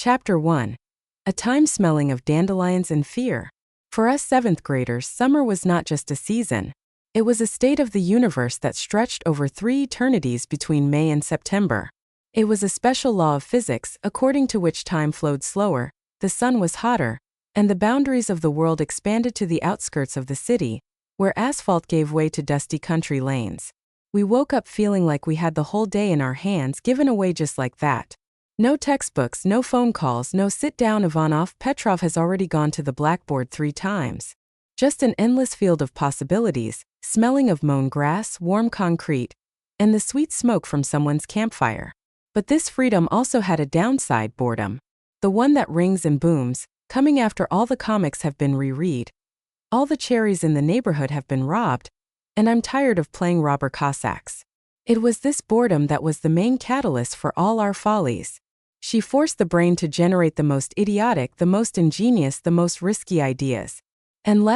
Chapter 1. A time smelling of dandelions and fear. For us 7th graders, summer was not just a season. It was a state of the universe that stretched over 3 eternities between May and September. It was a special law of physics according to which time flowed slower, the sun was hotter, and the boundaries of the world expanded to the outskirts of the city, where asphalt gave way to dusty country lanes. We woke up feeling like we had the whole day in our hands given away just like that. No textbooks, no phone calls, no sit-down Ivanov Petrov has already gone to the blackboard 3 times. Just an endless field of possibilities, smelling of mown grass, warm concrete, and the sweet smoke from someone's campfire. But this freedom also had a downside: boredom. The one that rings and booms, coming after all the comics have been reread. All the cherries in the neighborhood have been robbed, and I'm tired of playing robber Cossacks. It was this boredom that was the main catalyst for all our follies. She forced the brain to generate the most idiotic, the most ingenious, the most risky ideas. And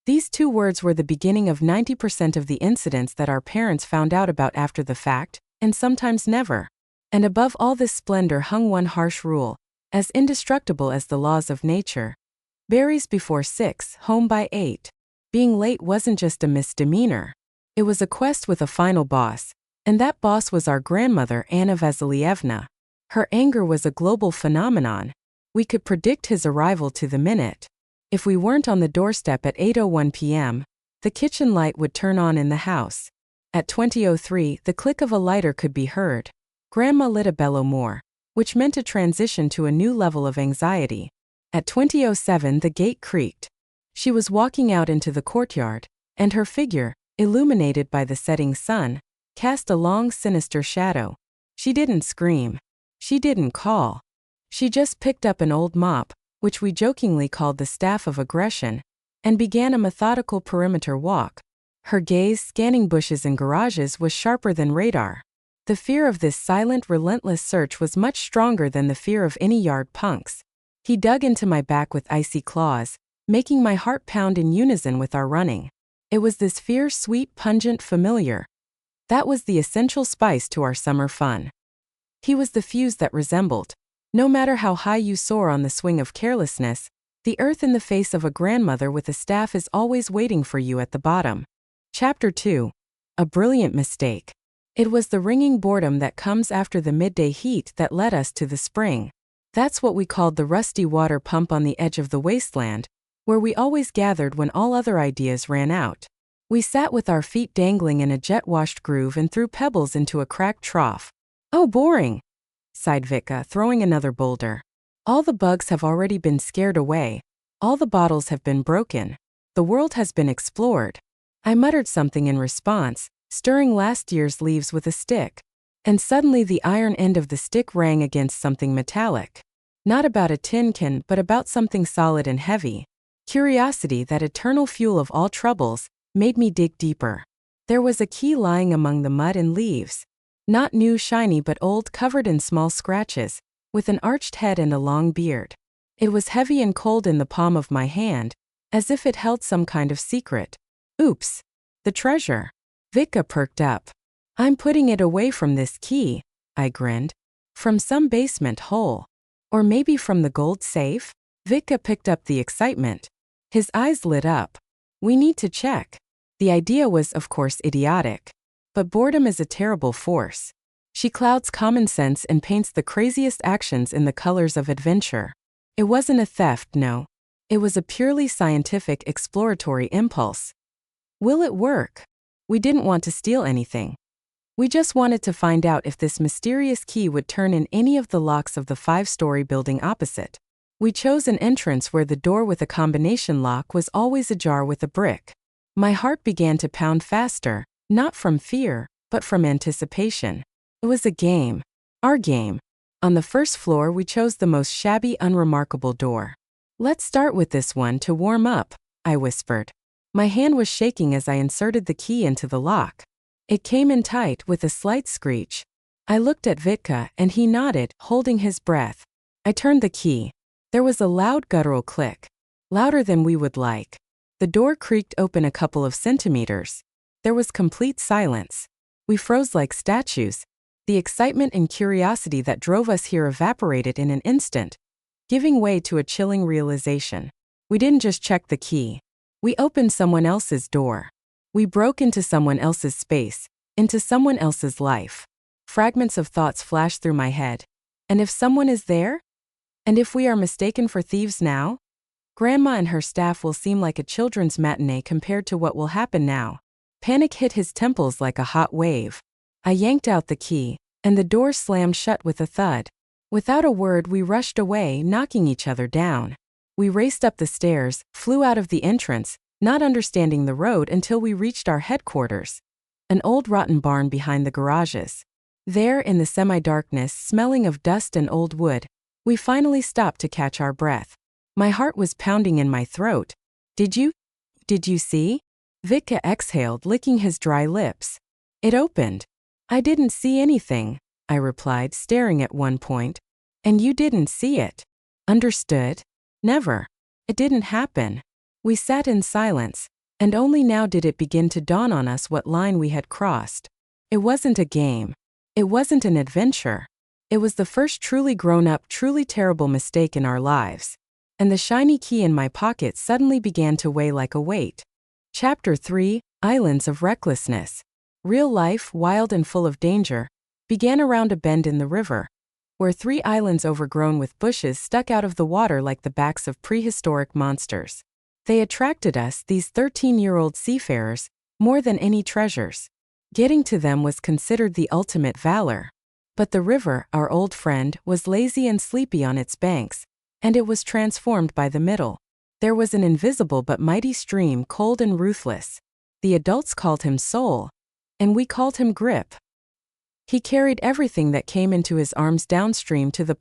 these 2 words were the beginning of 90% of the incidents that our parents found out about after the fact, and sometimes never. And above all this splendor hung one harsh rule, as indestructible as the laws of nature. Berries before 6, home by 8. Being late wasn't just a misdemeanor. It was a quest with a final boss, and that boss was our grandmother Anna Vasilievna. Her anger was a global phenomenon. We could predict his arrival to the minute. If we weren't on the doorstep at 8:01 p.m., the kitchen light would turn on in the house. At 20:03, the click of a lighter could be heard. Grandma lit a bellow more, which meant a transition to a new level of anxiety. At 20:07, the gate creaked. She was walking out into the courtyard, and her figure, illuminated by the setting sun, cast a long, sinister shadow. She didn't scream. She didn't call. She just picked up an old mop, which we jokingly called the staff of aggression, and began a methodical perimeter walk. Her gaze, scanning bushes and garages, was sharper than radar. The fear of this silent, relentless search was much stronger than the fear of any yard punks. He dug into my back with icy claws, making my heart pound in unison with our running. It was this fierce, sweet, pungent, familiar. That was the essential spice to our summer fun. He was the fuse that resembled. No matter how high you soar on the swing of carelessness, the earth in the face of a grandmother with a staff is always waiting for you at the bottom. Chapter 2. A brilliant mistake. It was the ringing boredom that comes after the midday heat that led us to the spring. That's what we called the rusty water pump on the edge of the wasteland, where we always gathered when all other ideas ran out. We sat with our feet dangling in a jet-washed groove and threw pebbles into a cracked trough. "Oh, boring," sighed Vika, throwing another boulder. "All the bugs have already been scared away. All the bottles have been broken. The world has been explored." I muttered something in response, stirring last year's leaves with a stick. And suddenly the iron end of the stick rang against something metallic. Not about a tin can, but about something solid and heavy. Curiosity, that eternal fuel of all troubles, made me dig deeper. There was a key lying among the mud and leaves. Not new, shiny, but old, covered in small scratches, with an arched head and a long beard. It was heavy and cold in the palm of my hand, as if it held some kind of secret. Oops! The treasure! Vika perked up. "I'm putting it away from this key," I grinned. "From some basement hole. Or maybe from the gold safe?" Vika picked up the excitement. His eyes lit up. "We need to check." The idea was, of course, idiotic. But boredom is a terrible force. She clouds common sense and paints the craziest actions in the colors of adventure. It wasn't a theft, no. It was a purely scientific, exploratory impulse. Will it work? We didn't want to steal anything. We just wanted to find out if this mysterious key would turn in any of the locks of the 5-story building opposite. We chose an entrance where the door with a combination lock was always ajar with a brick. My heart began to pound faster. Not from fear, but from anticipation. It was a game. Our game. On the first floor, we chose the most shabby, unremarkable door. "Let's start with this one to warm up," I whispered. My hand was shaking as I inserted the key into the lock. It came in tight with a slight screech. I looked at Vitka, and he nodded, holding his breath. I turned the key. There was a loud guttural click. Louder than we would like. The door creaked open a couple of centimeters. There was complete silence. We froze like statues. The excitement and curiosity that drove us here evaporated in an instant, giving way to a chilling realization. We didn't just check the key. We opened someone else's door. We broke into someone else's space, into someone else's life. Fragments of thoughts flashed through my head. And if someone is there? And if we are mistaken for thieves now? Grandma and her staff will seem like a children's matinee compared to what will happen now. Panic hit his temples like a hot wave. I yanked out the key, and the door slammed shut with a thud. Without a word, we rushed away, knocking each other down. We raced up the stairs, flew out of the entrance, not understanding the road until we reached our headquarters. An old rotten barn behind the garages. There, in the semi-darkness, smelling of dust and old wood, we finally stopped to catch our breath. My heart was pounding in my throat. Did you see? Vitka exhaled, licking his dry lips. It opened. I didn't see anything, I replied, staring at one point. And you didn't see it. Understood? Never. It didn't happen. We sat in silence, and only now did it begin to dawn on us what line we had crossed. It wasn't a game. It wasn't an adventure. It was the first truly grown-up, truly terrible mistake in our lives. And the shiny key in my pocket suddenly began to weigh like a weight. Chapter 3, Islands of Recklessness. Real life, wild and full of danger, began around a bend in the river, where 3 islands overgrown with bushes stuck out of the water like the backs of prehistoric monsters. They attracted us, these 13-year-old seafarers, more than any treasures. Getting to them was considered the ultimate valor. But the river, our old friend, was lazy and sleepy on its banks, and it was transformed by the middle. There was an invisible but mighty stream, cold and ruthless. The adults called him Soul, and we called him Grip. He carried everything that came into his arms downstream to the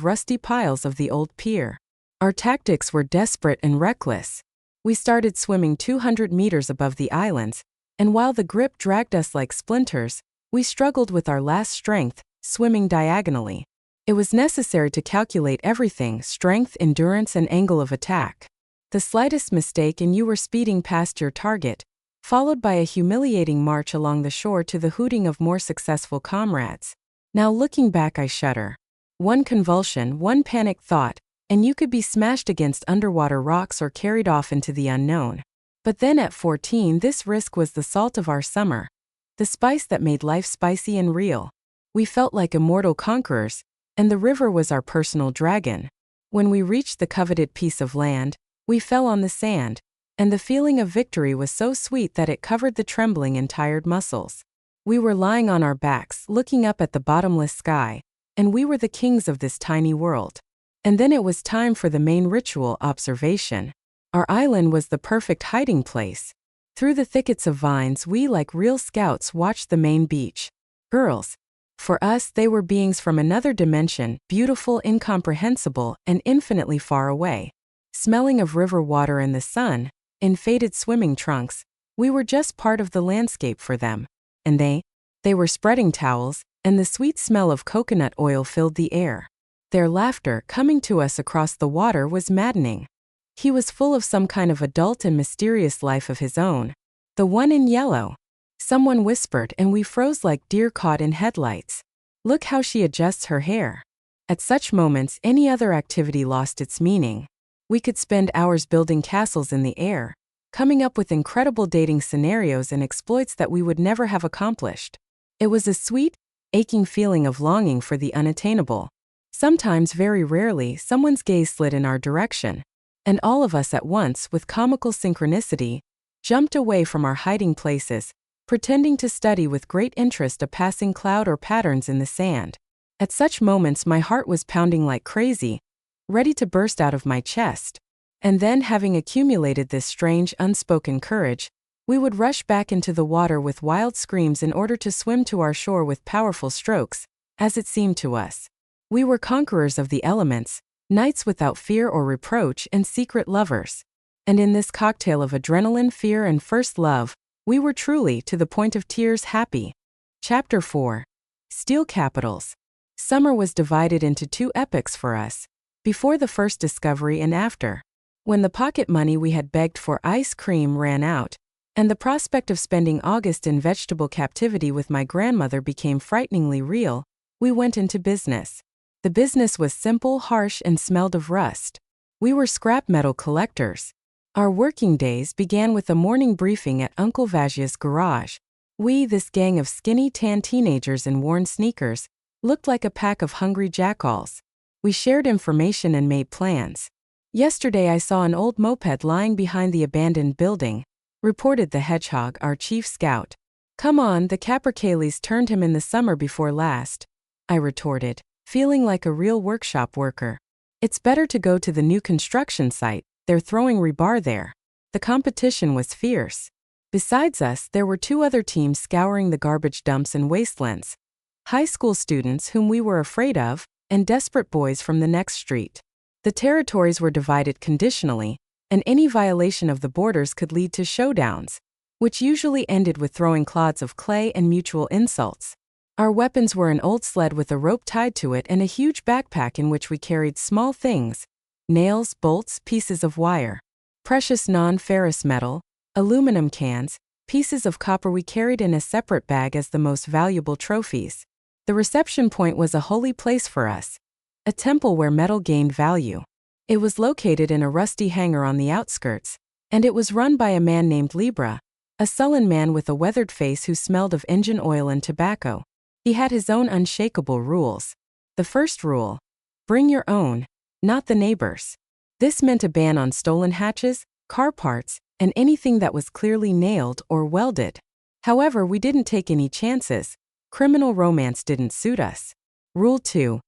rusty piles of the old pier. Our tactics were desperate and reckless. We started swimming 200 meters above the islands, and while the Grip dragged us like splinters, we struggled with our last strength, swimming diagonally. It was necessary to calculate everything: strength, endurance, and angle of attack. The slightest mistake and you were speeding past your target, followed by a humiliating march along the shore to the hooting of more successful comrades. Now looking back, I shudder. One convulsion, one panicked thought, and you could be smashed against underwater rocks or carried off into the unknown. But then at 14, this risk was the salt of our summer, the spice that made life spicy and real. We felt like immortal conquerors, and the river was our personal dragon. When we reached the coveted piece of land, we fell on the sand, and the feeling of victory was so sweet that it covered the trembling and tired muscles. We were lying on our backs, looking up at the bottomless sky, and we were the kings of this tiny world. And then it was time for the main ritual: observation. Our island was the perfect hiding place. Through the thickets of vines, we, like real scouts, watched the main beach. Girls. For us, they were beings from another dimension, beautiful, incomprehensible, and infinitely far away. Smelling of river water and the sun, in faded swimming trunks, we were just part of the landscape for them. And they were spreading towels, and the sweet smell of coconut oil filled the air. Their laughter, coming to us across the water, was maddening. He was full of some kind of adult and mysterious life of his own. The one in yellow. Someone whispered, and we froze like deer caught in headlights. Look how she adjusts her hair. At such moments, any other activity lost its meaning. We could spend hours building castles in the air, coming up with incredible dating scenarios and exploits that we would never have accomplished. It was a sweet, aching feeling of longing for the unattainable. Sometimes, very rarely, someone's gaze slid in our direction, and all of us at once, with comical synchronicity, jumped away from our hiding places, pretending to study with great interest a passing cloud or patterns in the sand. At such moments my heart was pounding like crazy, ready to burst out of my chest. And then, having accumulated this strange, unspoken courage, we would rush back into the water with wild screams in order to swim to our shore with powerful strokes, as it seemed to us. We were conquerors of the elements, knights without fear or reproach, and secret lovers. And in this cocktail of adrenaline, fear, and first love, we were truly, to the point of tears, happy. Chapter 4. Steel Capitals. Summer was divided into 2 epochs for us, before the first discovery and after. When the pocket money we had begged for ice cream ran out, And the prospect of spending August in vegetable captivity with my grandmother became frighteningly real. We went into business. The business was simple, harsh, and smelled of rust. We were scrap metal collectors. Our working days began with a morning briefing at Uncle Vajia's garage. We, this gang of skinny tan teenagers in worn sneakers, looked like a pack of hungry jackals. We shared information and made plans. Yesterday I saw an old moped lying behind the abandoned building, reported the hedgehog, our chief scout. Come on, the Capercaillies turned him in the summer before last, I retorted, feeling like a real workshop worker. It's better to go to the new construction site, they're throwing rebar there. The competition was fierce. Besides us, there were 2 other teams scouring the garbage dumps and wastelands. High school students whom we were afraid of, and desperate boys from the next street. The territories were divided conditionally, and any violation of the borders could lead to showdowns, which usually ended with throwing clods of clay and mutual insults. Our weapons were an old sled with a rope tied to it and a huge backpack in which we carried small things: nails, bolts, pieces of wire, precious non-ferrous metal, aluminum cans, pieces of copper we carried in a separate bag as the most valuable trophies. The reception point was a holy place for us, a temple where metal gained value. It was located in a rusty hangar on the outskirts, and it was run by a man named Libra, a sullen man with a weathered face who smelled of engine oil and tobacco. He had his own unshakable rules. The first rule: bring your own, not the neighbor's. This meant a ban on stolen hatches, car parts, and anything that was clearly nailed or welded. However, we didn't take any chances. Criminal romance didn't suit us. Rule 2.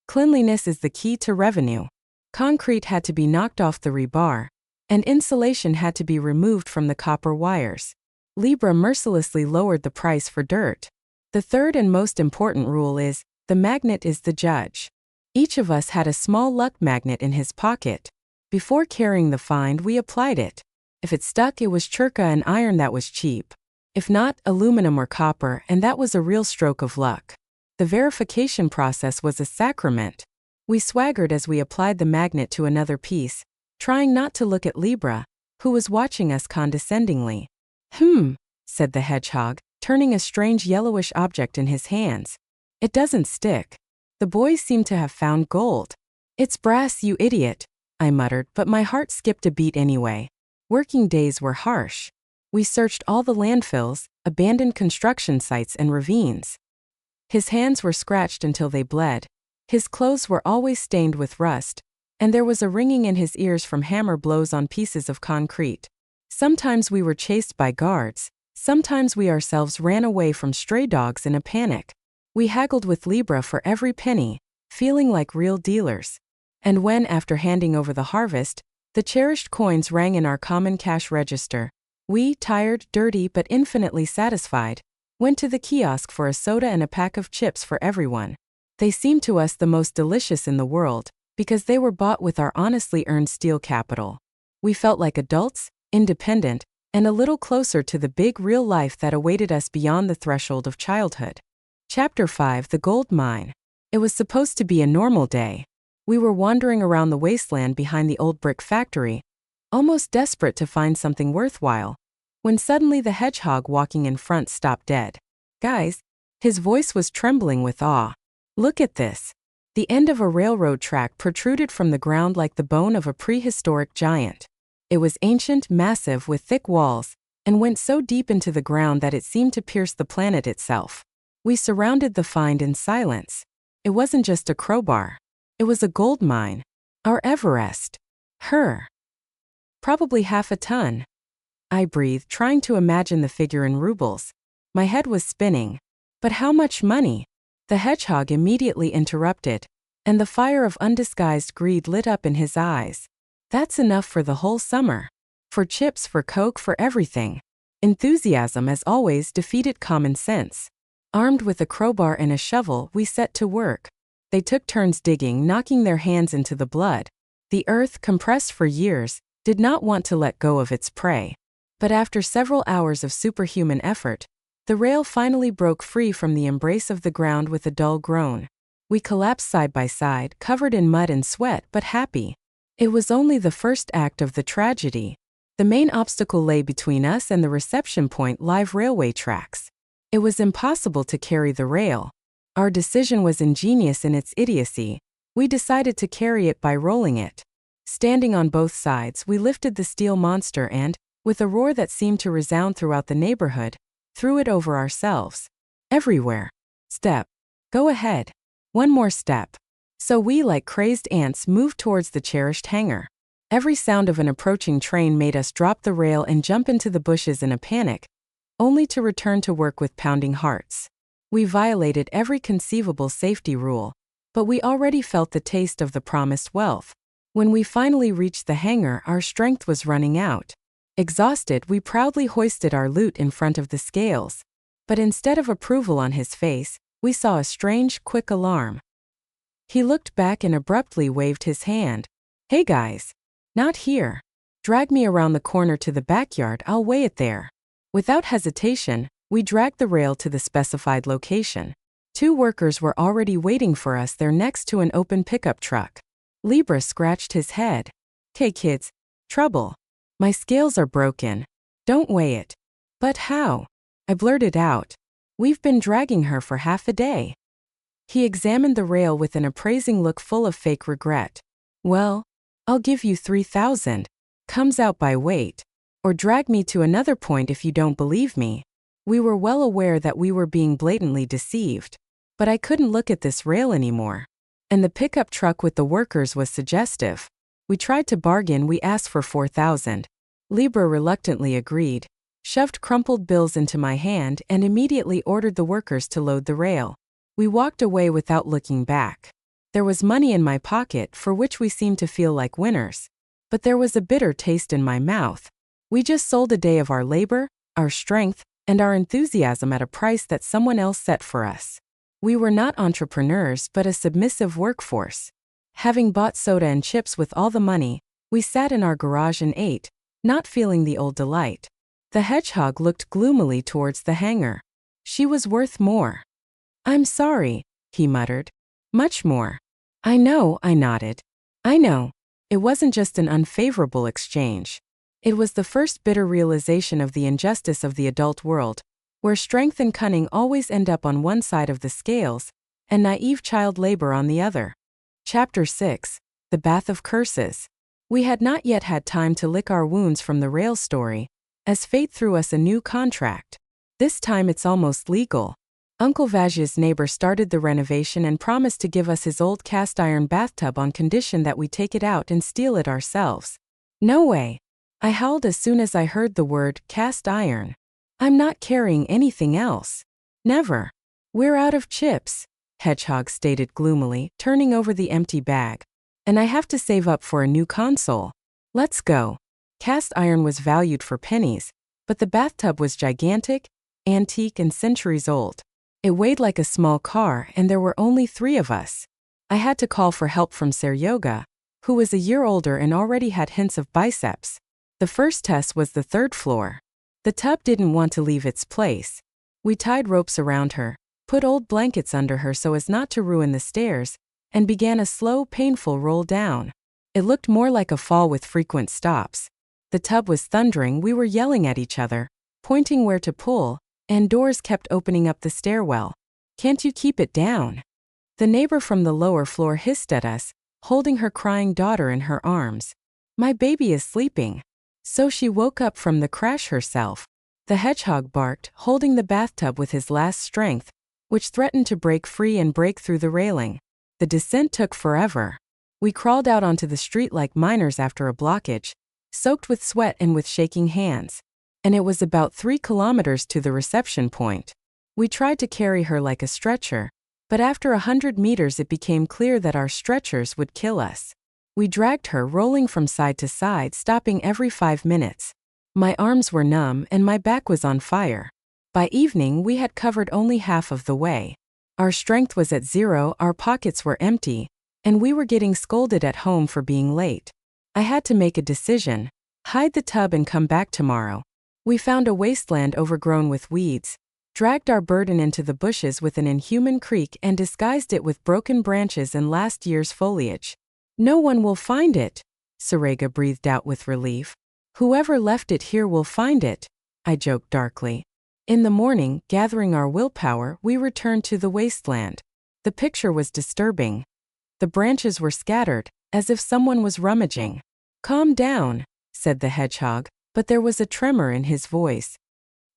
Cleanliness is the key to revenue. Concrete had to be knocked off the rebar, and insulation had to be removed from the copper wires. Libra mercilessly lowered the price for dirt. The third and most important rule is, the magnet is the judge. Each of us had a small luck magnet in his pocket. Before carrying the find, we applied it. If it stuck, it was churka and iron that was cheap. If not, aluminum or copper, and that was a real stroke of luck. The verification process was a sacrament. We swaggered as we applied the magnet to another piece, trying not to look at Libra, who was watching us condescendingly. Said the hedgehog, turning a strange yellowish object in his hands. It doesn't stick. The boys seem to have found gold. It's brass, you idiot, I muttered, but my heart skipped a beat anyway. Working days were harsh. We searched all the landfills, abandoned construction sites, and ravines. His hands were scratched until they bled. His clothes were always stained with rust, and there was a ringing in his ears from hammer blows on pieces of concrete. Sometimes we were chased by guards, sometimes we ourselves ran away from stray dogs in a panic. We haggled with Libra for every penny, feeling like real dealers. And when, after handing over the harvest, the cherished coins rang in our common cash register, we, tired, dirty, but infinitely satisfied, went to the kiosk for a soda and a pack of chips for everyone. They seemed to us the most delicious in the world, because they were bought with our honestly earned steel capital. We felt like adults, independent, and a little closer to the big real life that awaited us beyond the threshold of childhood. Chapter 5: The Gold Mine. It was supposed to be a normal day. We were wandering around the wasteland behind the old brick factory, almost desperate to find something worthwhile, when suddenly the hedgehog walking in front stopped dead. Guys, his voice was trembling with awe. Look at this. The end of a railroad track protruded from the ground like the bone of a prehistoric giant. It was ancient, massive, with thick walls, and went so deep into the ground that it seemed to pierce the planet itself. We surrounded the find in silence. It wasn't just a crowbar. It was a gold mine. Our Everest. Probably half a ton. I breathed, trying to imagine the figure in rubles. My head was spinning. But how much money? The hedgehog immediately interrupted, and the fire of undisguised greed lit up in his eyes. That's enough for the whole summer. For chips, for Coke, for everything. Enthusiasm, as always, defeated common sense. Armed with a crowbar and a shovel, we set to work. They took turns digging, knocking their hands into the blood. The earth, compressed for years, did not want to let go of its prey. But after several hours of superhuman effort, the rail finally broke free from the embrace of the ground with a dull groan. We collapsed side by side, covered in mud and sweat, but happy. It was only the first act of the tragedy. The main obstacle lay between us and the reception point live railway tracks. It was impossible to carry the rail. Our decision was ingenious in its idiocy. We decided to carry it by rolling it. Standing on both sides, we lifted the steel monster and, with a roar that seemed to resound throughout the neighborhood, threw it over ourselves. Everywhere. Step. Go ahead. One more step. So we, like crazed ants, moved towards the cherished hangar. Every sound of an approaching train made us drop the rail and jump into the bushes in a panic, only to return to work with pounding hearts. We violated every conceivable safety rule, but we already felt the taste of the promised wealth. When we finally reached the hangar, our strength was running out. Exhausted, we proudly hoisted our loot in front of the scales. But instead of approval on his face, we saw a strange, quick alarm. He looked back and abruptly waved his hand. "Hey guys. Not here. Drag me around the corner to the backyard, I'll weigh it there." Without hesitation, we dragged the rail to the specified location. 2 workers were already waiting for us there next to an open pickup truck. Libra scratched his head. "'Kay kids, trouble. My scales are broken. Don't weigh it." "But how?" I blurted out. "We've been dragging her for half a day." He examined the rail with an appraising look full of fake regret. "Well, I'll give you 3,000. Comes out by weight. Or drag me to another point if you don't believe me." We were well aware that we were being blatantly deceived. But I couldn't look at this rail anymore. And the pickup truck with the workers was suggestive. We tried to bargain. We asked for 4,000. Libra reluctantly agreed, shoved crumpled bills into my hand, and immediately ordered the workers to load the rail. We walked away without looking back. There was money in my pocket for which we seemed to feel like winners. But there was a bitter taste in my mouth. We just sold a day of our labor, our strength, and our enthusiasm at a price that someone else set for us. We were not entrepreneurs but a submissive workforce. Having bought soda and chips with all the money, we sat in our garage and ate, not feeling the old delight. The hedgehog looked gloomily towards the hangar. "She was worth more." "I'm sorry," he muttered. "Much more." "I know," I nodded. "I know. It wasn't just an unfavorable exchange. It was the first bitter realization of the injustice of the adult world, where strength and cunning always end up on one side of the scales, and naive child labor on the other." Chapter 6. The Bath of Curses. We had not yet had time to lick our wounds from the rail story, as fate threw us a new contract. This time it's almost legal. Uncle Vaj's neighbor started the renovation and promised to give us his old cast-iron bathtub on condition that we take it out and steal it ourselves. No way. I howled as soon as I heard the word cast iron. I'm not carrying anything else. Never. "We're out of chips," Hedgehog stated gloomily, turning over the empty bag. "And I have to save up for a new console. Let's go." Cast iron was valued for pennies, but the bathtub was gigantic, antique, and centuries old. It weighed like a small car, and there were only 3 of us. I had to call for help from Seryoga, who was a year older and already had hints of biceps. The first test was the 3rd floor. The tub didn't want to leave its place. We tied ropes around her, put old blankets under her so as not to ruin the stairs, and began a slow, painful roll down. It looked more like a fall with frequent stops. The tub was thundering. We were yelling at each other, pointing where to pull, and doors kept opening up the stairwell. "Can't you keep it down?" The neighbor from the lower floor hissed at us, holding her crying daughter in her arms. "My baby is sleeping." So she woke up from the crash herself. The hedgehog barked, holding the bathtub with his last strength, which threatened to break free and break through the railing. The descent took forever. We crawled out onto the street like miners after a blockage, soaked with sweat and with shaking hands. And it was about 3 kilometers to the reception point. We tried to carry her like a stretcher, but after 100 meters it became clear that our stretchers would kill us. We dragged her, rolling from side to side, stopping every 5 minutes. My arms were numb and my back was on fire. By evening we had covered only half of the way. Our strength was at 0, our pockets were empty, and we were getting scolded at home for being late. I had to make a decision: hide the tub and come back tomorrow. We found a wasteland overgrown with weeds, dragged our burden into the bushes with an inhuman creak and disguised it with broken branches and last year's foliage. "No one will find it," Sarega breathed out with relief. Whoever left it here will find it, I joked darkly. In the morning, gathering our willpower, we returned to the wasteland. The picture was disturbing. The branches were scattered, as if someone was rummaging. "Calm down," said the hedgehog, but there was a tremor in his voice.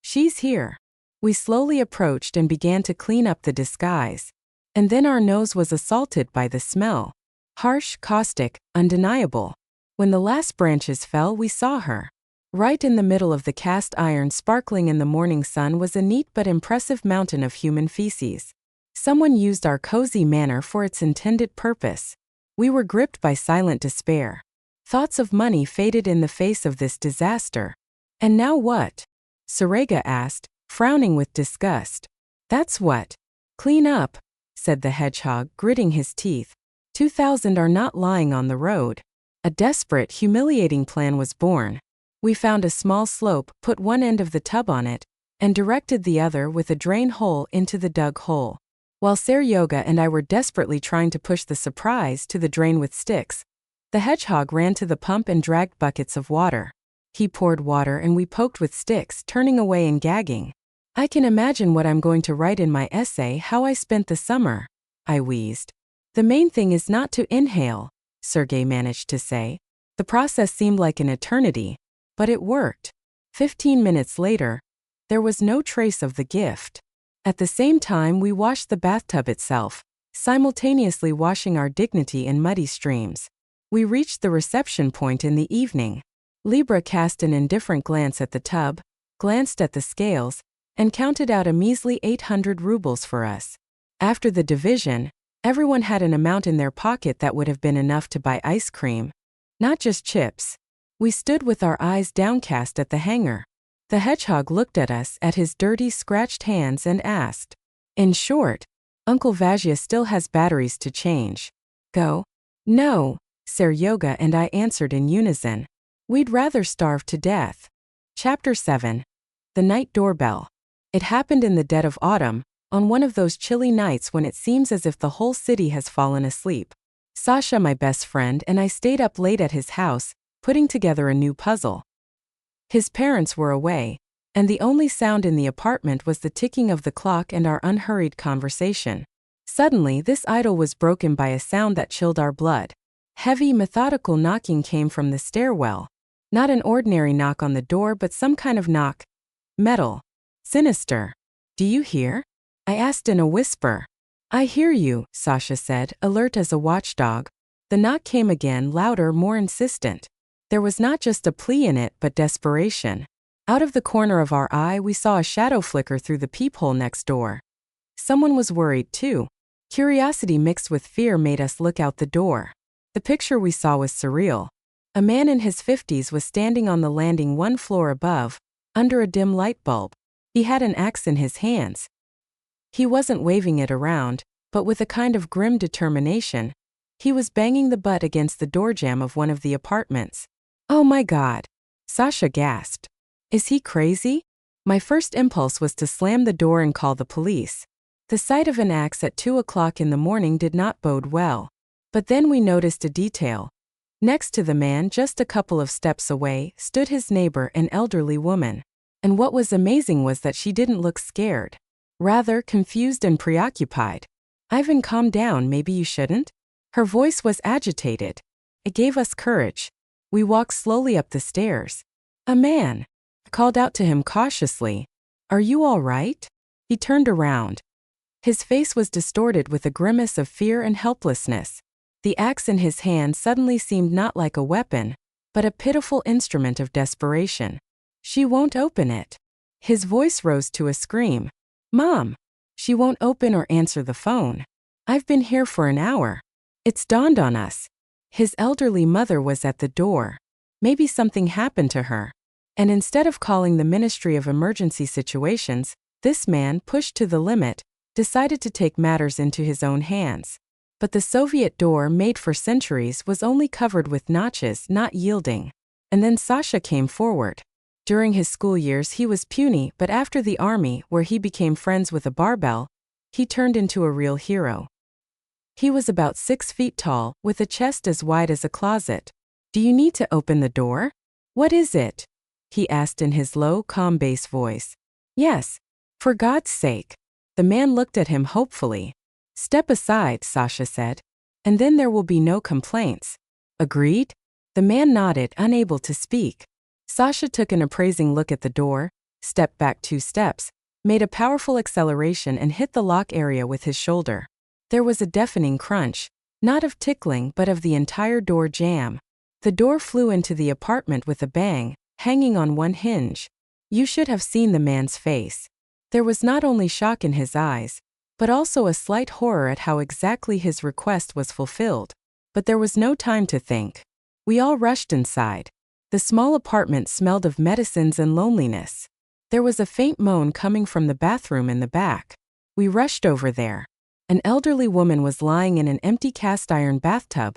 "She's here." We slowly approached and began to clean up the disguise. And then our nose was assaulted by the smell. Harsh, caustic, undeniable. When the last branches fell, we saw her. Right in the middle of the cast iron sparkling in the morning sun was a neat but impressive mountain of human feces. Someone used our cozy manor for its intended purpose. We were gripped by silent despair. Thoughts of money faded in the face of this disaster. "And now what?" Sarega asked, frowning with disgust. "That's what. Clean up," said the hedgehog, gritting his teeth. 2,000 are not lying on the road. A desperate, humiliating plan was born. We found a small slope, put one end of the tub on it, and directed the other with a drain hole into the dug hole. While Saryoga and I were desperately trying to push the surprise to the drain with sticks, the hedgehog ran to the pump and dragged buckets of water. He poured water and we poked with sticks, turning away and gagging. "I can imagine what I'm going to write in my essay, how I spent the summer," I wheezed. "The main thing is not to inhale," Sergey managed to say. The process seemed like an eternity, but it worked. 15 minutes later, there was no trace of the gift. At the same time, we washed the bathtub itself, simultaneously washing our dignity in muddy streams. We reached the reception point in the evening. Libra cast an indifferent glance at the tub, glanced at the scales, and counted out a measly 800 rubles for us. After the division, everyone had an amount in their pocket that would have been enough to buy ice cream, not just chips. We stood with our eyes downcast at the hangar. The hedgehog looked at us, at his dirty, scratched hands, and asked, "In short, Uncle Vajya still has batteries to change. Go?" "No," Saryoga and I answered in unison. "We'd rather starve to death." Chapter 7. The Night Doorbell. It happened in the dead of autumn, on one of those chilly nights when it seems as if the whole city has fallen asleep. Sasha, my best friend, and I stayed up late at his house, putting together a new puzzle. His parents were away, and the only sound in the apartment was the ticking of the clock and our unhurried conversation. Suddenly, this idyll was broken by a sound that chilled our blood. Heavy, methodical knocking came from the stairwell. Not an ordinary knock on the door, but some kind of knock. Metal. Sinister. "Do you hear?" I asked in a whisper. "I hear you," Sasha said, alert as a watchdog. The knock came again, louder, more insistent. There was not just a plea in it, but desperation. Out of the corner of our eye, we saw a shadow flicker through the peephole next door. Someone was worried, too. Curiosity mixed with fear made us look out the door. The picture we saw was surreal. A man in his 50s was standing on the landing one floor above, under a dim light bulb. He had an axe in his hands. He wasn't waving it around, but with a kind of grim determination, he was banging the butt against the doorjamb of one of the apartments. "Oh my God!" Sasha gasped. "Is he crazy?" My first impulse was to slam the door and call the police. The sight of an axe at 2 o'clock in the morning did not bode well. But then we noticed a detail. Next to the man, just a couple of steps away, stood his neighbor, an elderly woman. And what was amazing was that she didn't look scared. Rather, confused and preoccupied. "Ivan, calm down, maybe you shouldn't?" Her voice was agitated. It gave us courage. We walked slowly up the stairs. "A man!" I called out to him cautiously. "Are you all right?" He turned around. His face was distorted with a grimace of fear and helplessness. The axe in his hand suddenly seemed not like a weapon, but a pitiful instrument of desperation. "She won't open it." His voice rose to a scream. "Mom! She won't open or answer the phone. I've been here for an hour." It's dawned on us. His elderly mother was at the door. Maybe something happened to her. And instead of calling the Ministry of Emergency Situations, this man, pushed to the limit, decided to take matters into his own hands. But the Soviet door, made for centuries, was only covered with notches, not yielding. And then Sasha came forward. During his school years he was puny, but after the army, where he became friends with a barbell, he turned into a real hero. He was about 6 feet tall, with a chest as wide as a closet. "Do you need to open the door?" What is it? He asked in his low, calm bass voice. Yes. For God's sake. The man looked at him hopefully. Step aside, Sasha said. And then there will be no complaints. Agreed? The man nodded, unable to speak. Sasha took an appraising look at the door, stepped back 2 steps, made a powerful acceleration and hit the lock area with his shoulder. There was a deafening crunch, not of tickling but of the entire door jam. The door flew into the apartment with a bang, hanging on one hinge. You should have seen the man's face. There was not only shock in his eyes, but also a slight horror at how exactly his request was fulfilled. But there was no time to think. We all rushed inside. The small apartment smelled of medicines and loneliness. There was a faint moan coming from the bathroom in the back. We rushed over there. An elderly woman was lying in an empty cast-iron bathtub,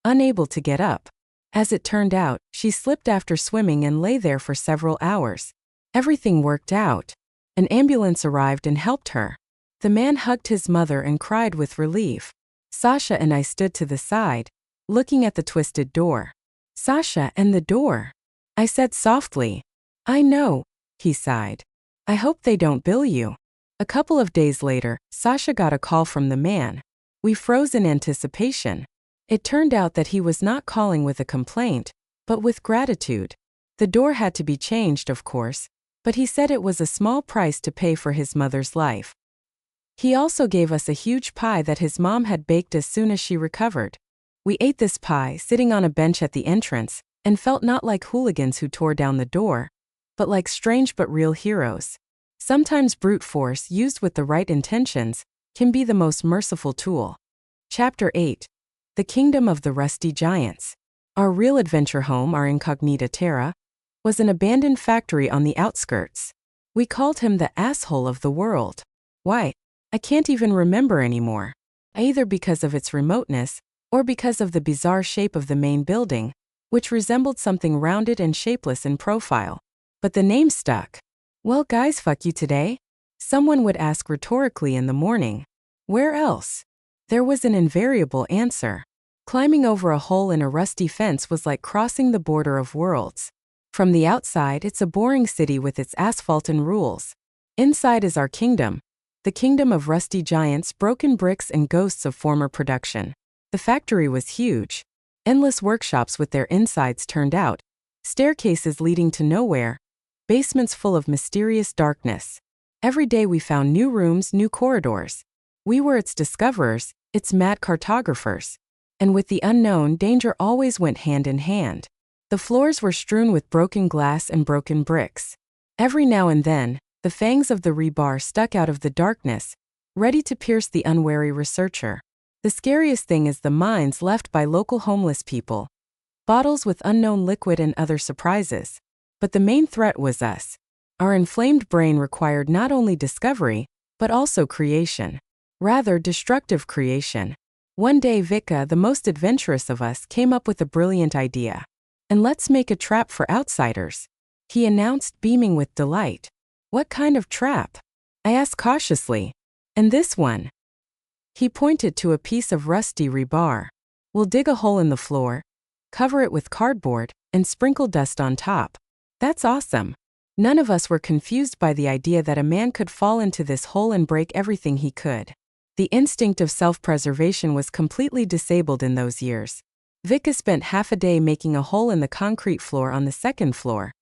unable to get up. As it turned out, she slipped after swimming and lay there for several hours. Everything worked out. An ambulance arrived and helped her. The man hugged his mother and cried with relief. Sasha and I stood to the side, looking at the twisted door. Sasha and the door. I said softly. I know, he sighed. I hope they don't bill you. A couple of days later, Sasha got a call from the man. We froze in anticipation. It turned out that he was not calling with a complaint, but with gratitude. The door had to be changed, of course, but he said it was a small price to pay for his mother's life. He also gave us a huge pie that his mom had baked as soon as she recovered. We ate this pie sitting on a bench at the entrance, and felt not like hooligans who tore down the door, but like strange but real heroes. Sometimes brute force used with the right intentions can be the most merciful tool. Chapter 8. The Kingdom of the Rusty Giants. Our real adventure home, our incognita terra, was an abandoned factory on the outskirts. We called him the asshole of the world. Why? I can't even remember anymore. Either because of its remoteness, or because of the bizarre shape of the main building, which resembled something rounded and shapeless in profile. But the name stuck. Well, guys, fuck you today? Someone would ask rhetorically in the morning. Where else? There was an invariable answer. Climbing over a hole in a rusty fence was like crossing the border of worlds. From the outside, it's a boring city with its asphalt and rules. Inside is our kingdom. The kingdom of rusty giants, broken bricks, and ghosts of former production. The factory was huge. Endless workshops with their insides turned out, staircases leading to nowhere, basements full of mysterious darkness. Every day we found new rooms, new corridors. We were its discoverers, its mad cartographers. And with the unknown, danger always went hand in hand. The floors were strewn with broken glass and broken bricks. Every now and then, the fangs of the rebar stuck out of the darkness, ready to pierce the unwary researcher. The scariest thing is the mines left by local homeless people. Bottles with unknown liquid and other surprises. But the main threat was us. Our inflamed brain required not only discovery, but also creation. Rather destructive creation. One day Vika, the most adventurous of us, came up with a brilliant idea. And let's make a trap for outsiders, he announced, beaming with delight. What kind of trap? I asked cautiously. And this one. He pointed to a piece of rusty rebar. We'll dig a hole in the floor, cover it with cardboard, and sprinkle dust on top. That's awesome. None of us were confused by the idea that a man could fall into this hole and break everything he could. The instinct of self-preservation was completely disabled in those years. Vika spent half a day making a hole in the concrete floor on the second floor,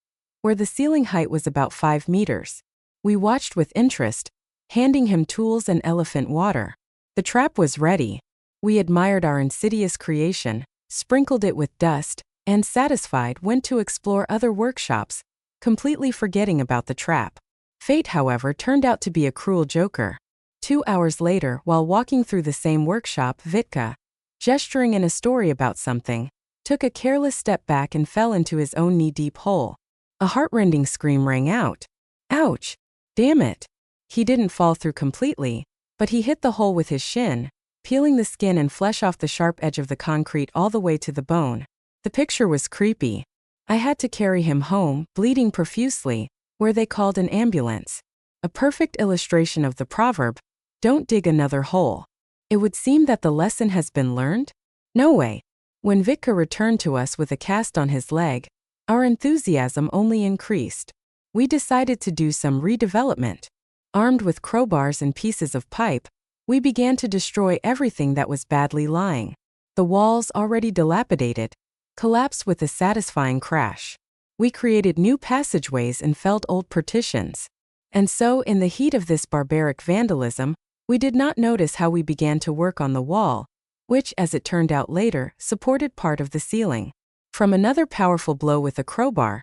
where the ceiling height was about 5 meters. We watched with interest, handing him tools and elephant water. The trap was ready. We admired our insidious creation, sprinkled it with dust, and satisfied went to explore other workshops, completely forgetting about the trap. Fate, however, turned out to be a cruel joker. 2 hours later, while walking through the same workshop, Vitka, gesturing in a story about something, took a careless step back and fell into his own knee-deep hole. A heart-rending scream rang out. Ouch! Damn it! He didn't fall through completely, but he hit the hole with his shin, peeling the skin and flesh off the sharp edge of the concrete all the way to the bone. The picture was creepy. I had to carry him home, bleeding profusely, where they called an ambulance. A perfect illustration of the proverb, "Don't dig another hole." It would seem that the lesson has been learned? No way. When Vitka returned to us with a cast on his leg, Our enthusiasm only increased. We decided to do some redevelopment. Armed with crowbars and pieces of pipe, we began to destroy everything that was badly lying. The walls, already dilapidated, collapsed with a satisfying crash. We created new passageways and felled old partitions. And so, in the heat of this barbaric vandalism, we did not notice how we began to work on the wall, which, as it turned out later, supported part of the ceiling. From another powerful blow with a crowbar,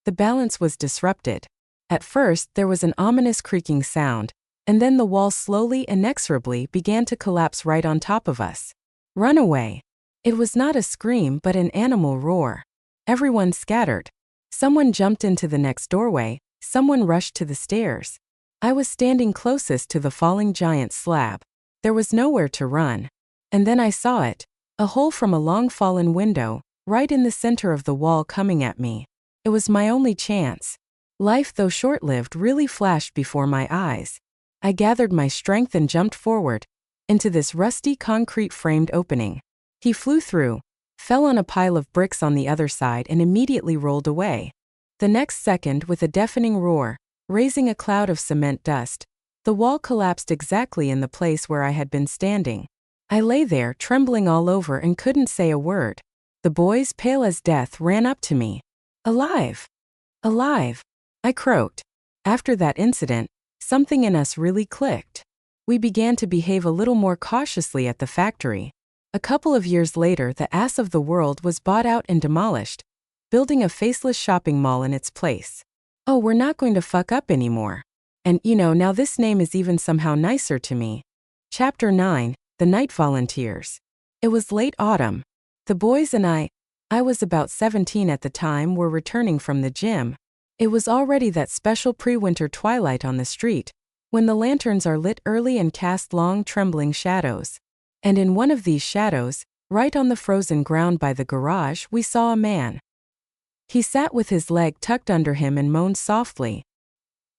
the balance was disrupted. At first, there was an ominous creaking sound, and then the wall slowly, inexorably began to collapse right on top of us. Run away. It was not a scream but an animal roar. Everyone scattered. Someone jumped into the next doorway, someone rushed to the stairs. I was standing closest to the falling giant slab. There was nowhere to run. And then I saw it, a hole from a long fallen window, right in the center of the wall coming at me. It was my only chance. Life, though short-lived, really flashed before my eyes. I gathered my strength and jumped forward, into this rusty concrete-framed opening. He flew through, fell on a pile of bricks on the other side and immediately rolled away. The next second, with a deafening roar, raising a cloud of cement dust, the wall collapsed exactly in the place where I had been standing. I lay there, trembling all over and couldn't say a word. The boys, pale as death, ran up to me. Alive! Alive! I croaked. After that incident, something in us really clicked. We began to behave a little more cautiously at the factory. A couple of years later, the ass of the world was bought out and demolished, building a faceless shopping mall in its place. Oh, we're not going to fuck up anymore. And now this name is even somehow nicer to me. Chapter 9, The Night Volunteers. It was late autumn. The boys and I was about 17 at the time, were returning from the gym. It was already that special pre-winter twilight on the street, when the lanterns are lit early and cast long, trembling shadows. And in one of these shadows, right on the frozen ground by the garage, we saw a man. He sat with his leg tucked under him and moaned softly.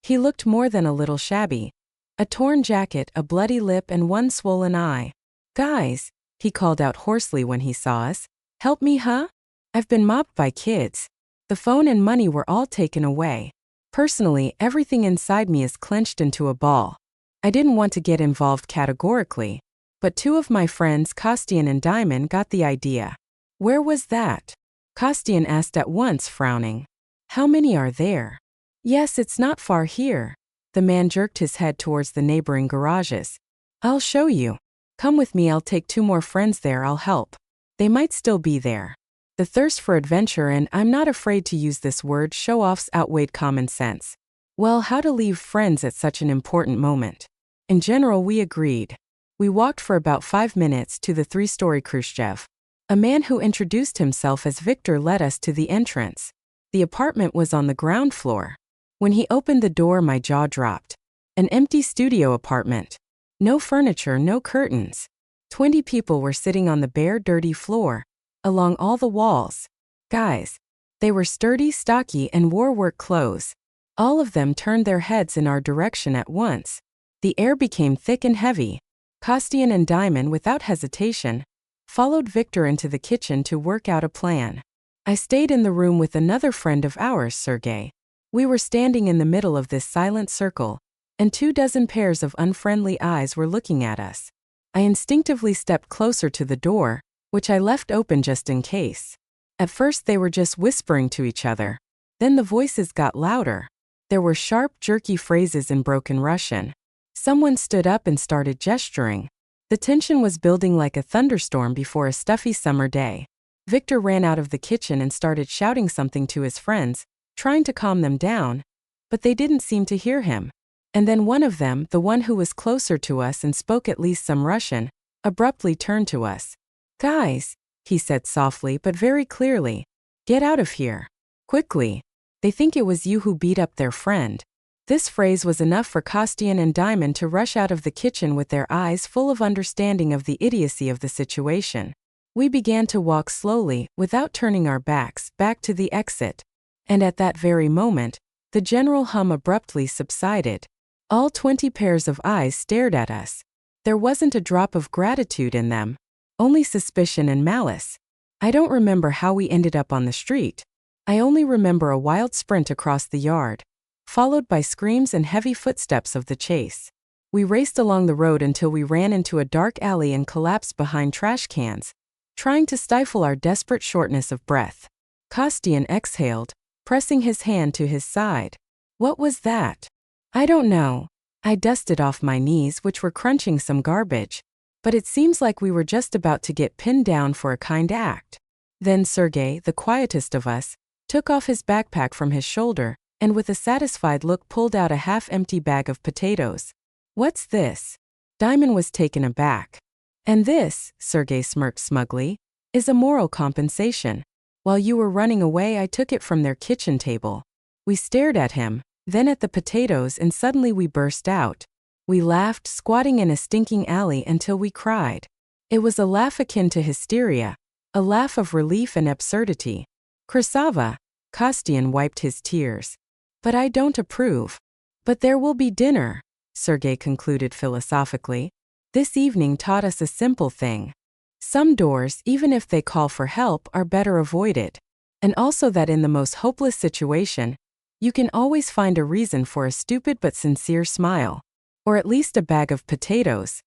He looked more than a little shabby. A torn jacket, a bloody lip, and one swollen eye. "Guys," he called out hoarsely when he saw us. "Help me, huh? I've been mobbed by kids. The phone and money were all taken away. Personally, everything inside me is clenched into a ball. I didn't want to get involved categorically, but two of my friends, Kostian and Diamond, got the idea." "Where was that?" Kostian asked at once, frowning. "How many are there?" "Yes, it's not far here." The man jerked his head towards the neighboring garages. "I'll show you. Come with me, I'll take two more friends there, I'll help. They might still be there." The thirst for adventure, and I'm not afraid to use this word, show-offs outweighed common sense. Well, how to leave friends at such an important moment? In general, we agreed. We walked for about 5 minutes to the 3-story Khrushchev. A man who introduced himself as Victor led us to the entrance. The apartment was on the ground floor. When he opened the door, my jaw dropped. An empty studio apartment. No furniture, no curtains. 20 people were sitting on the bare, dirty floor, along all the walls. Guys. They were sturdy, stocky, and wore work clothes. All of them turned their heads in our direction at once. The air became thick and heavy. Kostian and Diamond, without hesitation, followed Victor into the kitchen to work out a plan. I stayed in the room with another friend of ours, Sergey. We were standing in the middle of this silent circle, and 24 pairs of unfriendly eyes were looking at us. I instinctively stepped closer to the door, which I left open just in case. At first they were just whispering to each other. Then the voices got louder. There were sharp, jerky phrases in broken Russian. Someone stood up and started gesturing. The tension was building like a thunderstorm before a stuffy summer day. Victor ran out of the kitchen and started shouting something to his friends, trying to calm them down, but they didn't seem to hear him. And then one of them, the one who was closer to us and spoke at least some Russian, abruptly turned to us. "Guys," he said softly but very clearly, "get out of here. Quickly. They think it was you who beat up their friend." This phrase was enough for Kostian and Diamond to rush out of the kitchen with their eyes full of understanding of the idiocy of the situation. We began to walk slowly, without turning our backs, back to the exit. And at that very moment, the general hum abruptly subsided. All 20 pairs of eyes stared at us. There wasn't a drop of gratitude in them, only suspicion and malice. I don't remember how we ended up on the street. I only remember a wild sprint across the yard, followed by screams and heavy footsteps of the chase. We raced along the road until we ran into a dark alley and collapsed behind trash cans, trying to stifle our desperate shortness of breath. Kostian exhaled, pressing his hand to his side. What was that? I don't know. I dusted off my knees, which were crunching some garbage, but it seems like we were just about to get pinned down for a kind act. Then Sergei, the quietest of us, took off his backpack from his shoulder and with a satisfied look pulled out a half-empty bag of potatoes. What's this? Diamond was taken aback. And this, Sergei smirked smugly, is a moral compensation. While you were running away, I took it from their kitchen table. We stared at him, then at the potatoes, and suddenly we burst out. We laughed, squatting in a stinking alley until we cried. It was a laugh akin to hysteria, a laugh of relief and absurdity. Krasava, Kostian wiped his tears. But I don't approve. But there will be dinner, Sergei concluded philosophically. This evening taught us a simple thing. Some doors, even if they call for help, are better avoided. And also that in the most hopeless situation, you can always find a reason for a stupid but sincere smile. Or at least a bag of potatoes.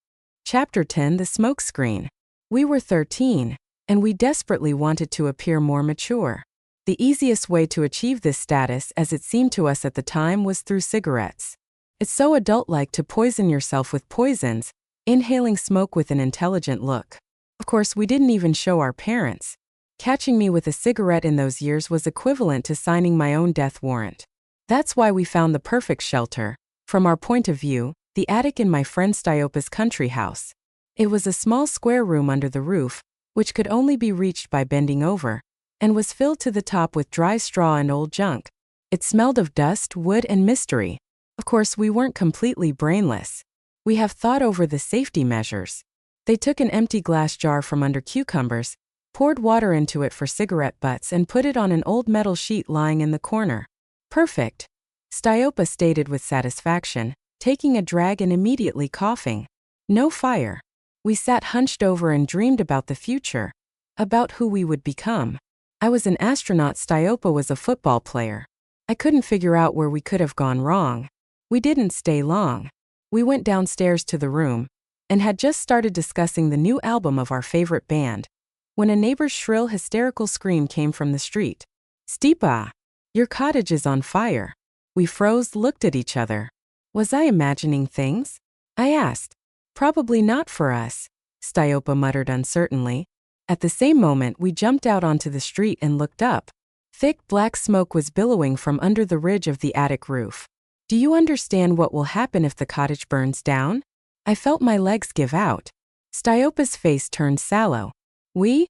Chapter 10: The Smokescreen. We were 13, and we desperately wanted to appear more mature. The easiest way to achieve this status, as it seemed to us at the time, was through cigarettes. It's so adult-like to poison yourself with poisons, inhaling smoke with an intelligent look. Of course, we didn't even show our parents. Catching me with a cigarette in those years was equivalent to signing my own death warrant. That's why we found the perfect shelter, from our point of view, the attic in my friend Styopa's country house. It was a small square room under the roof, which could only be reached by bending over, and was filled to the top with dry straw and old junk. It smelled of dust, wood, and mystery. Of course, we weren't completely brainless. We have thought over the safety measures. They took an empty glass jar from under cucumbers, poured water into it for cigarette butts, and put it on an old metal sheet lying in the corner. Perfect, Styopa stated with satisfaction, taking a drag and immediately coughing. No fire. We sat hunched over and dreamed about the future, about who we would become. I was an astronaut, Styopa was a football player. I couldn't figure out where we could have gone wrong. We didn't stay long. We went downstairs to the room, and had just started discussing the new album of our favorite band, when a neighbor's shrill, hysterical scream came from the street. Stipa! Your cottage is on fire. We froze, looked at each other. Was I imagining things? I asked. Probably not for us, Styopa muttered uncertainly. At the same moment, we jumped out onto the street and looked up. Thick black smoke was billowing from under the ridge of the attic roof. Do you understand what will happen if the cottage burns down? I felt my legs give out. Styopa's face turned sallow. We?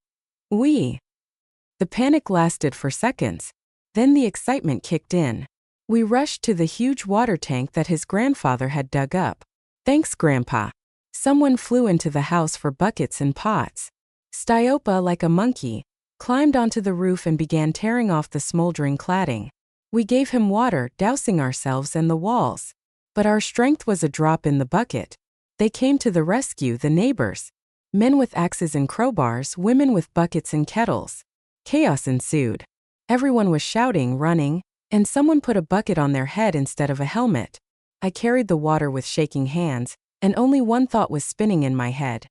The panic lasted for seconds. Then the excitement kicked in. We rushed to the huge water tank that his grandfather had dug up. Thanks, Grandpa. Someone flew into the house for buckets and pots. Styopa, like a monkey, climbed onto the roof and began tearing off the smoldering cladding. We gave him water, dousing ourselves and the walls. But our strength was a drop in the bucket. They came to the rescue, the neighbors. Men with axes and crowbars, women with buckets and kettles. Chaos ensued. Everyone was shouting, running, and someone put a bucket on their head instead of a helmet. I carried the water with shaking hands, and only one thought was spinning in my head.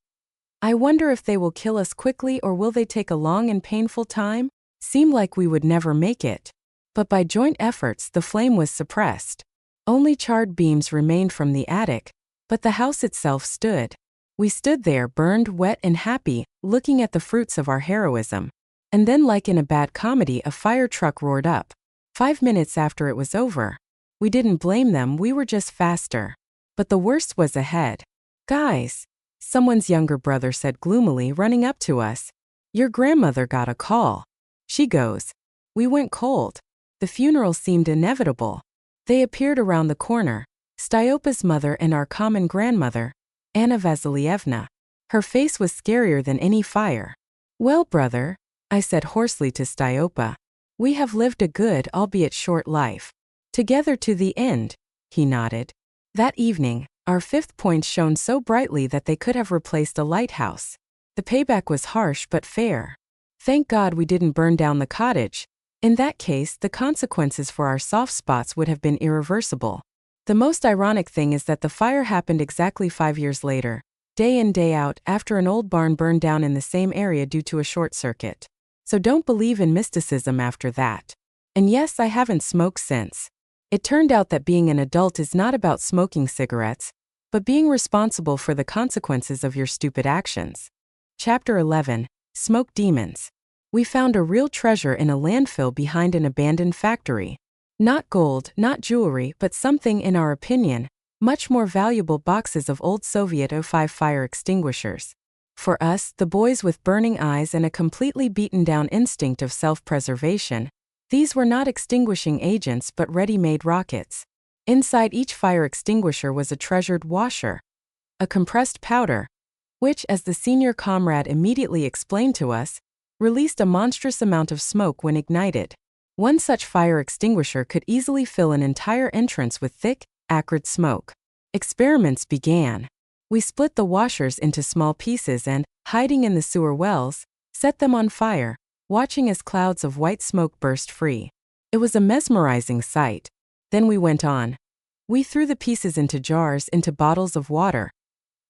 I wonder if they will kill us quickly or will they take a long and painful time? Seemed like we would never make it. But by joint efforts, the flame was suppressed. Only charred beams remained from the attic, but the house itself stood. We stood there, burned, wet, and happy, looking at the fruits of our heroism. And then, like in a bad comedy, a fire truck roared up. 5 minutes after it was over. We didn't blame them, we were just faster. But the worst was ahead. Guys, someone's younger brother said gloomily, running up to us. Your grandmother got a call. She goes. We went cold. The funeral seemed inevitable. They appeared around the corner. Styopa's mother and our common grandmother, Anna Vasilievna. Her face was scarier than any fire. Well, brother, I said hoarsely to Styopa. We have lived a good, albeit short life. Together to the end, he nodded. That evening, our 5th point shone so brightly that they could have replaced a lighthouse. The payback was harsh but fair. Thank God we didn't burn down the cottage. In that case, the consequences for our soft spots would have been irreversible. The most ironic thing is that the fire happened exactly 5 years later, day in day out, after an old barn burned down in the same area due to a short circuit. So don't believe in mysticism after that. And yes, I haven't smoked since. It turned out that being an adult is not about smoking cigarettes, but being responsible for the consequences of your stupid actions. Chapter 11. Smoke Demons. We found a real treasure in a landfill behind an abandoned factory. Not gold, not jewelry, but something, in our opinion, much more valuable: boxes of old Soviet O5 fire extinguishers. For us, the boys with burning eyes and a completely beaten-down instinct of self-preservation, these were not extinguishing agents but ready-made rockets. Inside each fire extinguisher was a treasured washer, a compressed powder, which, as the senior comrade immediately explained to us, released a monstrous amount of smoke when ignited. One such fire extinguisher could easily fill an entire entrance with thick, acrid smoke. Experiments began. We split the washers into small pieces and, hiding in the sewer wells, set them on fire, watching as clouds of white smoke burst free. It was a mesmerizing sight. Then we went on. We threw the pieces into jars, into bottles of water.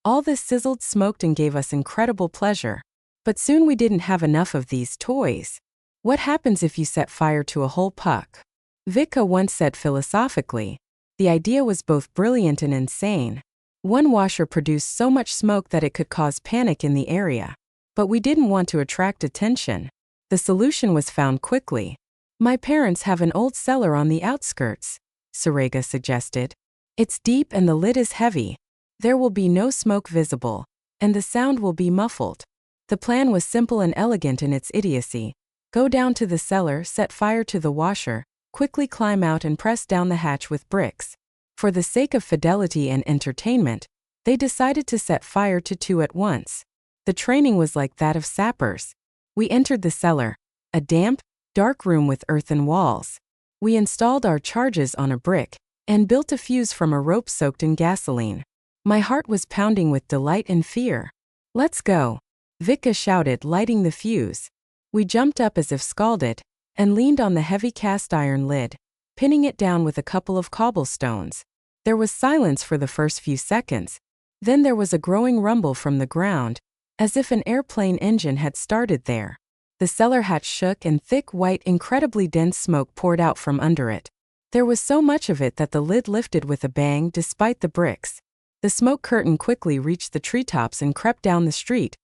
All this sizzled, smoked, and gave us incredible pleasure. But soon we didn't have enough of these toys. What happens if you set fire to a whole puck? Vitka once said philosophically. The idea was both brilliant and insane. One washer produced so much smoke that it could cause panic in the area. But we didn't want to attract attention. The solution was found quickly. My parents have an old cellar on the outskirts, Serega suggested. It's deep and the lid is heavy. There will be no smoke visible, and the sound will be muffled. The plan was simple and elegant in its idiocy. Go down to the cellar, set fire to the washer, quickly climb out and press down the hatch with bricks. For the sake of fidelity and entertainment, they decided to set fire to 2 at once. The training was like that of sappers. We entered the cellar, a damp, dark room with earthen walls. We installed our charges on a brick and built a fuse from a rope soaked in gasoline. My heart was pounding with delight and fear. Let's go, Vitka shouted, lighting the fuse. We jumped up as if scalded, and leaned on the heavy cast-iron lid, pinning it down with a couple of cobblestones. There was silence for the first few seconds. Then there was a growing rumble from the ground, as if an airplane engine had started there. The cellar hatch shook and thick, white, incredibly dense smoke poured out from under it. There was so much of it that the lid lifted with a bang despite the bricks. The smoke curtain quickly reached the treetops and crept down the street,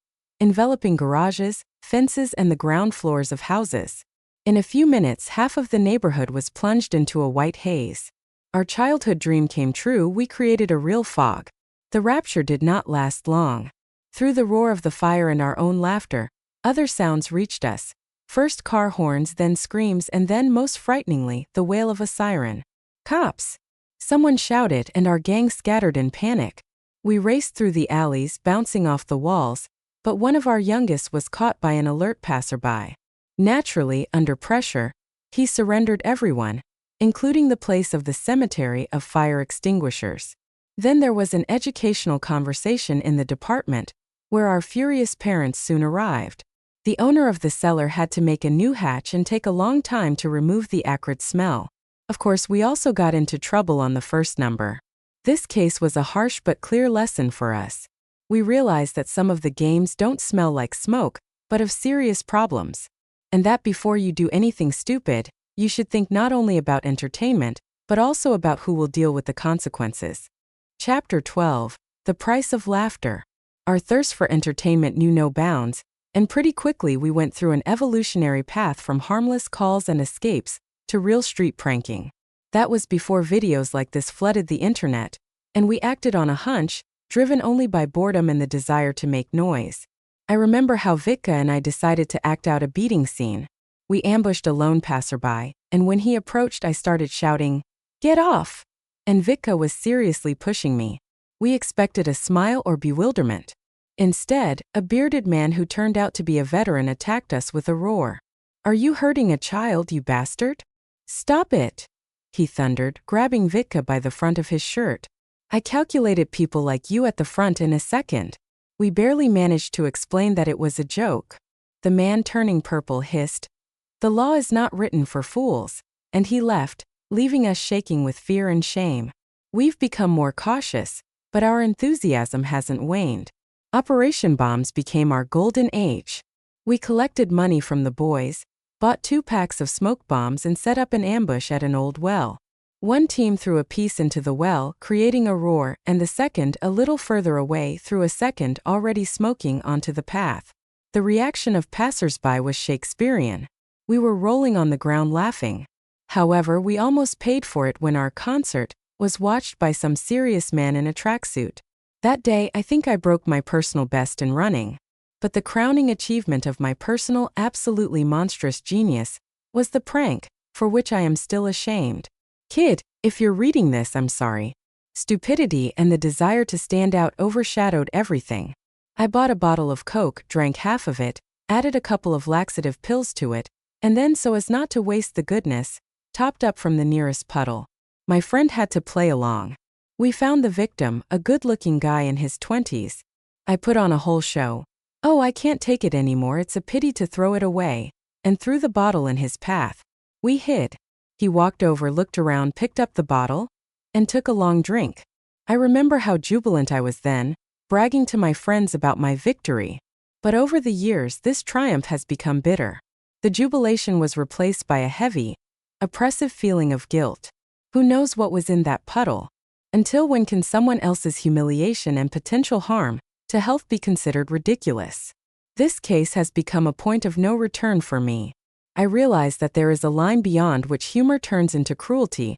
enveloping garages, fences, and the ground floors of houses. In a few minutes, half of the neighborhood was plunged into a white haze. Our childhood dream came true. We created a real fog. The rapture did not last long. Through the roar of the fire and our own laughter, other sounds reached us. First car horns, then screams, and then, most frighteningly, the wail of a siren. Cops! Someone shouted, and our gang scattered in panic. We raced through the alleys, bouncing off the walls, but one of our youngest was caught by an alert passerby. Naturally, under pressure, he surrendered everyone, including the place of the cemetery of fire extinguishers. Then there was an educational conversation in the department, where our furious parents soon arrived. The owner of the cellar had to make a new hatch and take a long time to remove the acrid smell. Of course, we also got into trouble on the first number. This case was a harsh but clear lesson for us. We realized that some of the games don't smell like smoke, but of serious problems. And that before you do anything stupid, you should think not only about entertainment, but also about who will deal with the consequences. Chapter 12. The Price of Laughter. Our thirst for entertainment knew no bounds, and pretty quickly we went through an evolutionary path from harmless calls and escapes to real street pranking. That was before videos like this flooded the internet, and we acted on a hunch, driven only by boredom and the desire to make noise. I remember how Vitka and I decided to act out a beating scene. We ambushed a lone passerby, and when he approached I started shouting, "Get off!" And Vitka was seriously pushing me. We expected a smile or bewilderment. Instead, a bearded man who turned out to be a veteran attacked us with a roar. "Are you hurting a child, you bastard? Stop it!" he thundered, grabbing Vitka by the front of his shirt. "I calculated people like you at the front in a second." We barely managed to explain that it was a joke. The man, turning purple, hissed, The law is not written for fools. And he left, leaving us shaking with fear and shame. We've become more cautious, but our enthusiasm hasn't waned. Operation Bombs became our golden age. We collected money from the boys, bought 2 packs of smoke bombs and set up an ambush at an old well. One team threw a piece into the well, creating a roar, and the second, a little further away, threw a second, already smoking, onto the path. The reaction of passers-by was Shakespearean. We were rolling on the ground laughing. However, we almost paid for it when our concert was watched by some serious man in a tracksuit. That day, I think I broke my personal best in running. But the crowning achievement of my personal, absolutely monstrous genius was the prank, for which I am still ashamed. Kid, if you're reading this, I'm sorry. Stupidity and the desire to stand out overshadowed everything. I bought a bottle of Coke, drank half of it, added a couple of laxative pills to it, and then, so as not to waste the goodness, topped up from the nearest puddle. My friend had to play along. We found the victim, a good-looking guy in his 20s. I put on a whole show. Oh, I can't take it anymore, it's a pity to throw it away, and threw the bottle in his path. We hid. He walked over, looked around, picked up the bottle, and took a long drink. I remember how jubilant I was then, bragging to my friends about my victory. But over the years, this triumph has become bitter. The jubilation was replaced by a heavy, oppressive feeling of guilt. Who knows what was in that puddle? Until when can someone else's humiliation and potential harm to health be considered ridiculous? This case has become a point of no return for me. I realize that there is a line beyond which humor turns into cruelty,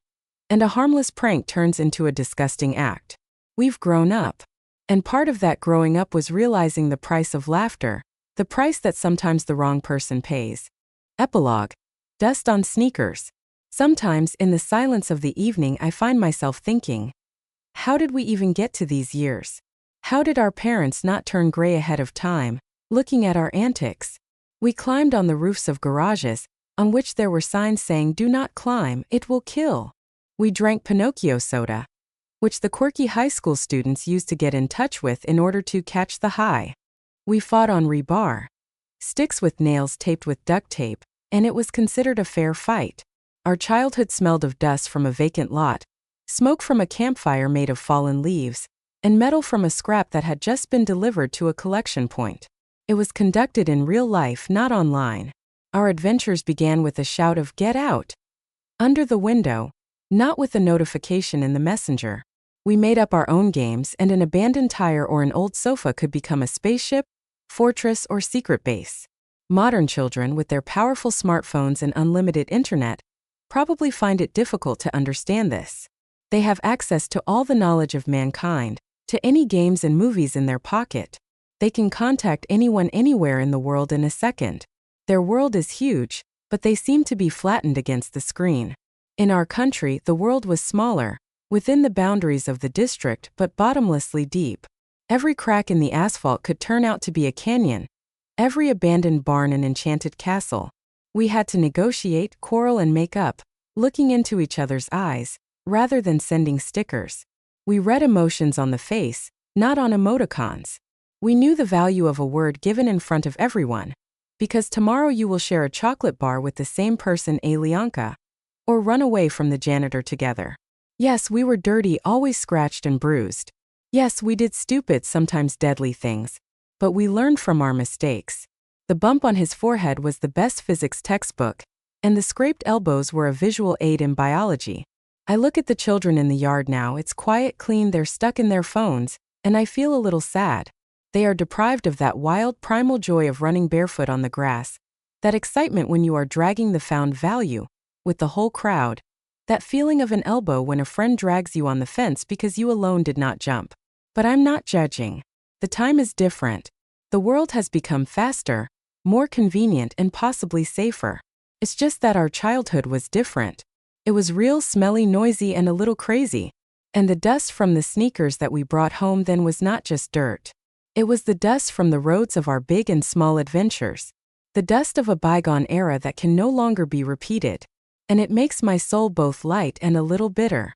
and a harmless prank turns into a disgusting act. We've grown up. And part of that growing up was realizing the price of laughter, the price that sometimes the wrong person pays. Epilogue. Dust on sneakers. Sometimes, in the silence of the evening, I find myself thinking, how did we even get to these years? How did our parents not turn gray ahead of time, looking at our antics? We climbed on the roofs of garages, on which there were signs saying, "Do not climb, it will kill." We drank Pinocchio soda, which the quirky high school students used to get in touch with in order to catch the high. We fought on rebar, sticks with nails taped with duct tape, and it was considered a fair fight. Our childhood smelled of dust from a vacant lot, smoke from a campfire made of fallen leaves, and metal from a scrap that had just been delivered to a collection point. It was conducted in real life, not online. Our adventures began with a shout of "Get out!" under the window, not with a notification in the messenger. We made up our own games, and an abandoned tire or an old sofa could become a spaceship, fortress, or secret base. Modern children, with their powerful smartphones and unlimited internet, probably find it difficult to understand this. They have access to all the knowledge of mankind, to any games and movies in their pocket. They can contact anyone anywhere in the world in a second. Their world is huge, but they seem to be flattened against the screen. In our country, the world was smaller, within the boundaries of the district, but bottomlessly deep. Every crack in the asphalt could turn out to be a canyon, every abandoned barn an enchanted castle. We had to negotiate, quarrel, and make up, looking into each other's eyes, rather than sending stickers. We read emotions on the face, not on emoticons. We knew the value of a word given in front of everyone, because tomorrow you will share a chocolate bar with the same person, Alianka, or run away from the janitor together. Yes, we were dirty, always scratched and bruised. Yes, we did stupid, sometimes deadly things, but we learned from our mistakes. The bump on his forehead was the best physics textbook, and the scraped elbows were a visual aid in biology. I look at the children in the yard now, it's quiet, clean, they're stuck in their phones, and I feel a little sad. They are deprived of that wild, primal joy of running barefoot on the grass, that excitement when you are dragging the found value with the whole crowd, that feeling of an elbow when a friend drags you on the fence because you alone did not jump. But I'm not judging. The time is different. The world has become faster, more convenient, and possibly safer. It's just that our childhood was different. It was real, smelly, noisy, and a little crazy. And the dust from the sneakers that we brought home then was not just dirt. It was the dust from the roads of our big and small adventures. The dust of a bygone era that can no longer be repeated. And it makes my soul both light and a little bitter.